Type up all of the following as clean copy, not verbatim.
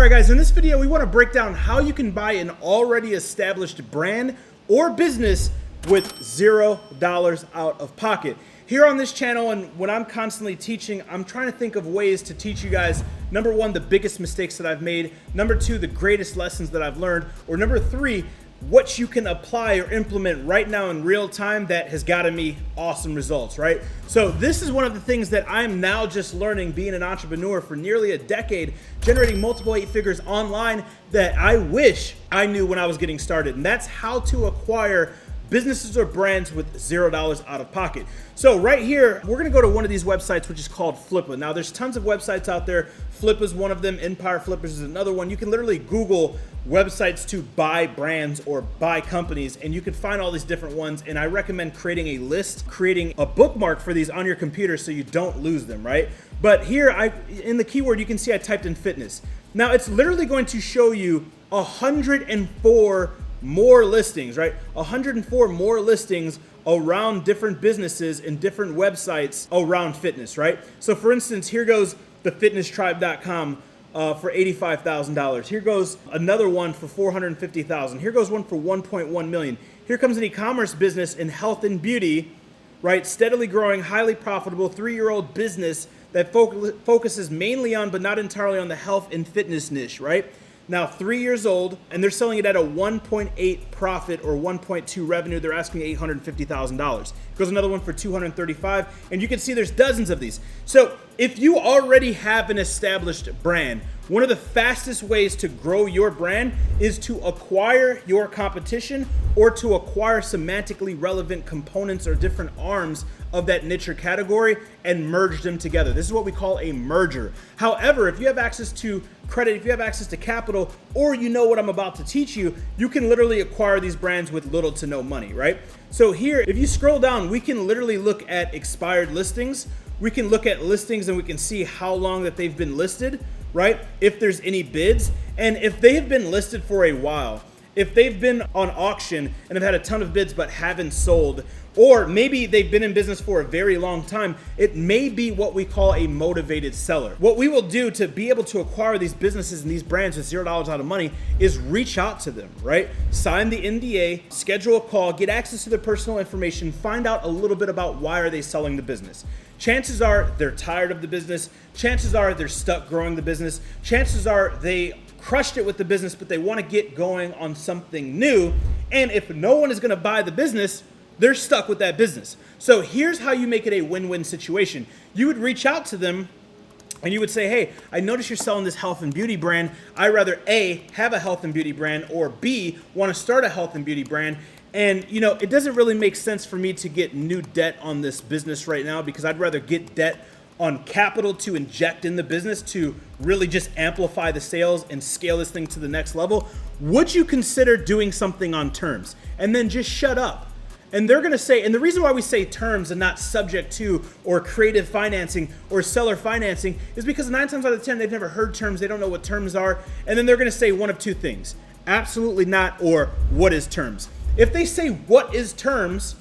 Alright guys, in this video we want to break down how you can buy an already established brand or business with $0 out of pocket. Here on this channel, and when I'm constantly teaching, I'm trying to think of ways to teach you guys, number one, the biggest mistakes that I've made, number two, the greatest lessons that I've learned, or number three, what you can apply or implement right now in real time that has gotten me awesome results, right? So this is one of the things that I'm now just learning being an entrepreneur for nearly a decade, generating multiple 8 figures online that I wish I knew when I was getting started. And that's how to acquire businesses or brands with $0 out of pocket. So right here, we're gonna go to one of these websites, which is called Flippa. Now there's tons of websites out there. Flippa's one of them, Empire Flippers is another one. You can literally Google websites to buy brands or buy companies, and you can find all these different ones. And I recommend creating a list, creating a bookmark for these on your computer so you don't lose them, right? But here, in the keyword, you can see I typed in fitness. Now it's literally going to show you 104 more listings, right? 104 more listings around different businesses and different websites around fitness, right? So for instance, here goes thefitnesstribe.com for $85,000. Here goes another one for $450,000. Here goes one for $1.1 million. Here comes an e-commerce business in health and beauty, right? Steadily growing, highly profitable, 3-year-old business that focuses mainly on, but not entirely on, the health and fitness niche, right? Now 3 years old, and they're selling it at a 1.8 profit or 1.2 revenue. They're asking $850,000. Goes another one for 235, and you can see there's dozens of these. So if you already have an established brand, one of the fastest ways to grow your brand is to acquire your competition or to acquire semantically relevant components or different arms of that niche or category and merge them together. This is what we call a merger. However, if you have access to credit, if you have access to capital, or you know what I'm about to teach you, you can literally acquire these brands with little to no money, right? So here, if you scroll down, we can literally look at expired listings. We can look at listings and we can see how long that they've been listed, right? If there's any bids, and if they have been listed for a while, if they've been on auction and have had a ton of bids but haven't sold, or maybe they've been in business for a very long time, it may be what we call a motivated seller. What we will do to be able to acquire these businesses and these brands with $0 out of money is reach out to them, right? Sign the NDA, schedule a call, get access to their personal information, find out a little bit about why are they selling the business. Chances are they're tired of the business. Chances are they're stuck growing the business. Chances are they crushed it with the business, but they want to get going on something new. And if no one is going to buy the business, they're stuck with that business. So here's how you make it a win-win situation. You would reach out to them and you would say, hey, I noticed you're selling this health and beauty brand. I rather A, have a health and beauty brand, or B, want to start a health and beauty brand. And you know, it doesn't really make sense for me to get new debt on this business right now because I'd rather get debt on capital to inject in the business to really just amplify the sales and scale this thing to the next level. Would you consider doing something on terms? And then just shut up. And they're gonna say, and the reason why we say terms and not subject to or creative financing or seller financing is because 9 times out of 10, they've never heard terms, they don't know what terms are, and then they're gonna say one of two things, absolutely not, or what is terms? If they say what is terms,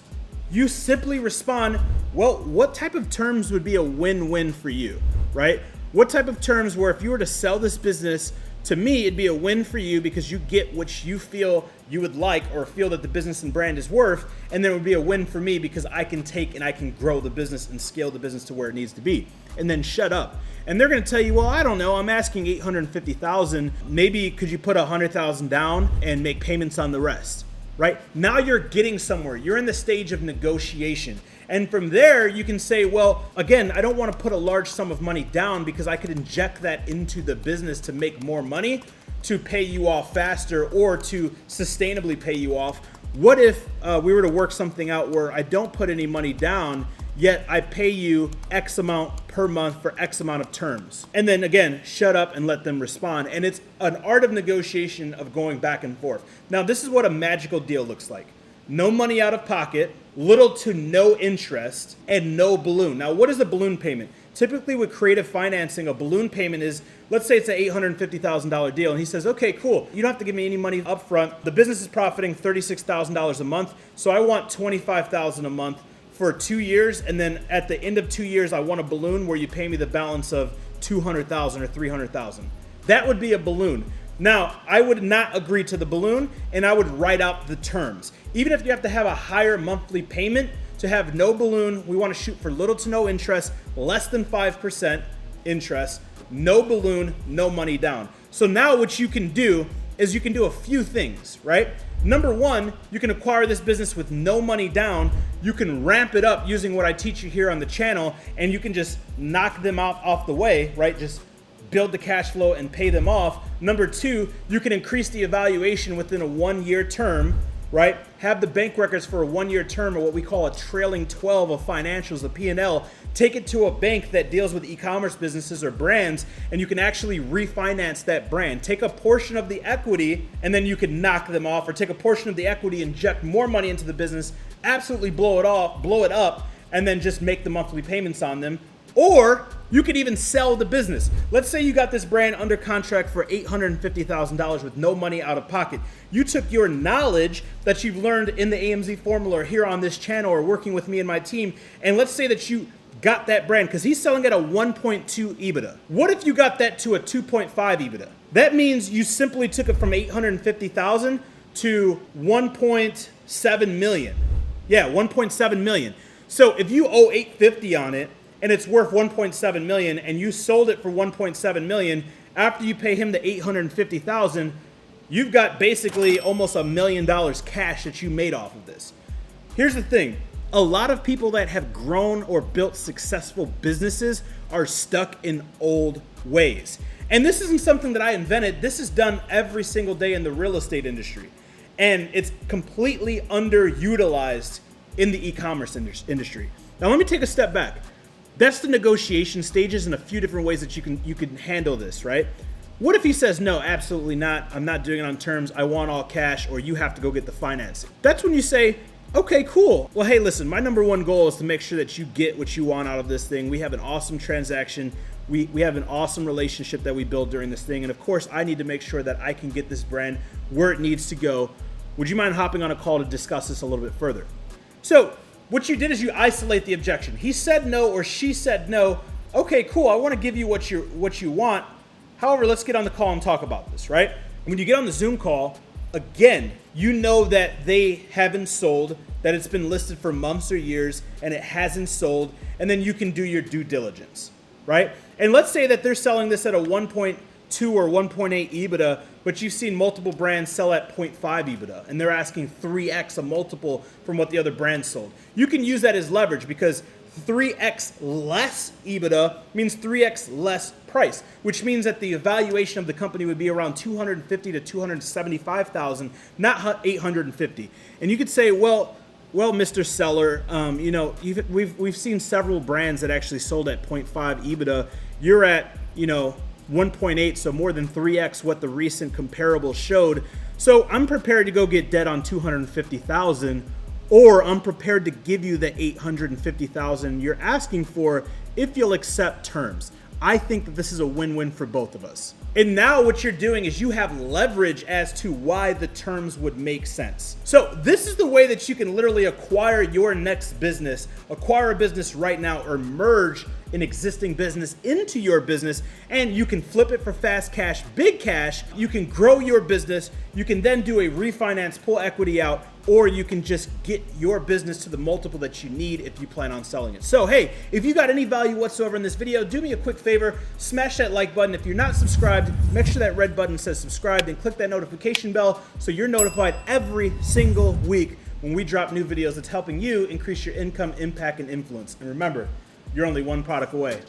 you simply respond, well, what type of terms would be a win-win for you, right? What type of terms where if you were to sell this business to me, it'd be a win for you because you get what you feel you would like or feel that the business and brand is worth, and then it would be a win for me because I can take and I can grow the business and scale the business to where it needs to be. And then shut up. And they're gonna tell you, well, I don't know, I'm asking $850,000. Maybe could you put $100,000 down and make payments on the rest? Right? Now you're getting somewhere. You're in the stage of negotiation. And from there, you can say, well, again, I don't want to put a large sum of money down because I could inject that into the business to make more money, to pay you off faster, or to sustainably pay you off. What if we were to work something out where I don't put any money down, yet I pay you X amount per month for X amount of terms? And then again, shut up and let them respond. And it's an art of negotiation of going back and forth. Now, this is what a magical deal looks like. No money out of pocket, little to no interest, and no balloon. Now, what is a balloon payment? Typically with creative financing, a balloon payment is, let's say it's an $850,000 deal, and he says, okay, cool, you don't have to give me any money up front. The business is profiting $36,000 a month, so I want $25,000 a month for 2 years, and then at the end of 2 years, I want a balloon where you pay me the balance of $200,000 or $300,000. That would be a balloon. Now, I would not agree to the balloon, and I would write out the terms. Even if you have to have a higher monthly payment, to have no balloon, we want to shoot for little to no interest, less than 5% interest, no balloon, no money down. So now what you can do is you can do a few things, right? Number one, you can acquire this business with no money down. You can ramp it up using what I teach you here on the channel, and you can just knock them off the way, right? Just build the cash flow and pay them off. Number two, you can increase the evaluation within a 1-year term, right? Have the bank records for a 1-year term, or what we call a trailing 12 of financials, a P&L. Take it to a bank that deals with e-commerce businesses or brands, and you can actually refinance that brand. Take a portion of the equity, and then you can knock them off, or take a portion of the equity, inject more money into the business, absolutely blow it up, and then just make the monthly payments on them. Or you could even sell the business. Let's say you got this brand under contract for $850,000 with no money out of pocket. You took your knowledge that you've learned in the AMZ formula or here on this channel or working with me and my team, and let's say that you got that brand, because he's selling at a 1.2 EBITDA. What if you got that to a 2.5 EBITDA? That means you simply took it from 850,000 to 1.7 million. Yeah, 1.7 million. So if you owe 850 on it, and it's worth 1.7 million, and you sold it for 1.7 million, after you pay him the 850,000, you've got basically almost $1 million cash that you made off of this. Here's the thing. A lot of people that have grown or built successful businesses are stuck in old ways. And this isn't something that I invented. This is done every single day in the real estate industry. And it's completely underutilized in the e-commerce industry. Now let me take a step back. That's the negotiation stages and a few different ways that you can handle this, right? What if he says, no, absolutely not. I'm not doing it on terms. I want all cash, or you have to go get the financing. That's when you say, okay, cool. Well, hey, listen, my number one goal is to make sure that you get what you want out of this thing. We have an awesome transaction. We have an awesome relationship that we build during this thing. And of course, I need to make sure that I can get this brand where it needs to go. Would you mind hopping on a call to discuss this a little bit further? So what you did is you isolate the objection. He said no, or she said no. Okay, cool. I want to give you what you want. However, let's get on the call and talk about this, right? When you get on the Zoom call, again, you know that they haven't sold, that it's been listed for months or years, and it hasn't sold, and then you can do your due diligence, right? And let's say that they're selling this at a 1.2 or 1.8 EBITDA, but you've seen multiple brands sell at 0.5 EBITDA, and they're asking 3x a multiple from what the other brand sold. You can use that as leverage, because 3x less EBITDA means 3x less price, which means that the evaluation of the company would be around 250 to 275,000, not 850. And you could say, well, Mr. Seller, we've seen several brands that actually sold at 0.5 EBITDA. You're at 1.8, so more than 3x what the recent comparable showed. So I'm prepared to go get debt on 250,000, or I'm prepared to give you the 850,000 you're asking for if you'll accept terms. I think that this is a win-win for both of us. And now what you're doing is you have leverage as to why the terms would make sense. So this is the way that you can literally acquire your next business, acquire a business right now, or merge an existing business into your business, and you can flip it for fast cash, big cash. You can grow your business. You can then do a refinance, pull equity out, or you can just get your business to the multiple that you need if you plan on selling it. So hey, if you got any value whatsoever in this video, do me a quick favor, smash that like button. If you're not subscribed, make sure that red button says subscribe, and click that notification bell so you're notified every single week when we drop new videos that's helping you increase your income, impact, and influence. And remember, you're only one product away.